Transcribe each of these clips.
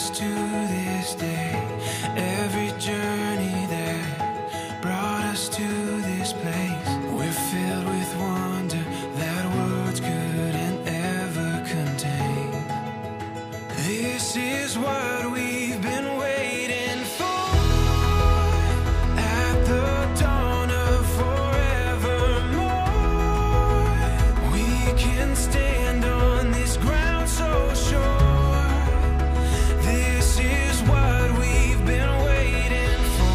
us to this day, every journey that brought us to this place. We're filled with wonder that words couldn't ever contain. This is what we've been waiting for. At the dawn of forevermore, we can stand on this ground so sure. This is what we've been waiting for.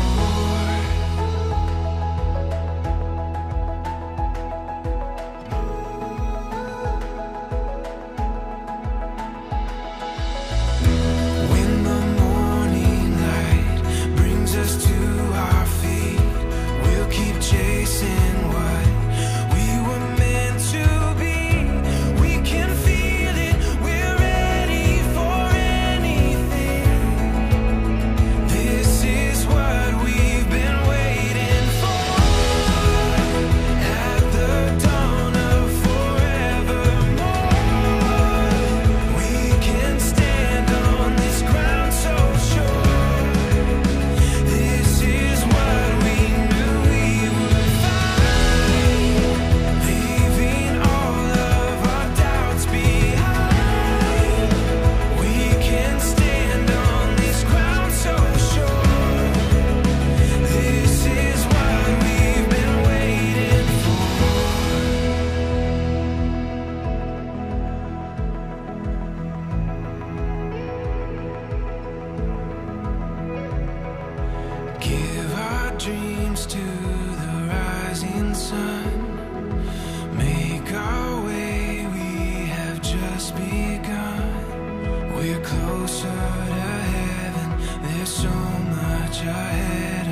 When the morning light brings us to our feet, we'll keep chasing what we were meant to be. We can feel it, we're ready for anything. This is what we've been waiting for. At the dawn of forevermore, we can stand on this ground so sure. This is what we knew we would find, leaving all of our doubts behind. We can stand on this ground so sure. This is what we've been waiting for. Give our dreams to the rising sun. Make our way, we have just begun. We're closer to heaven, there's so much ahead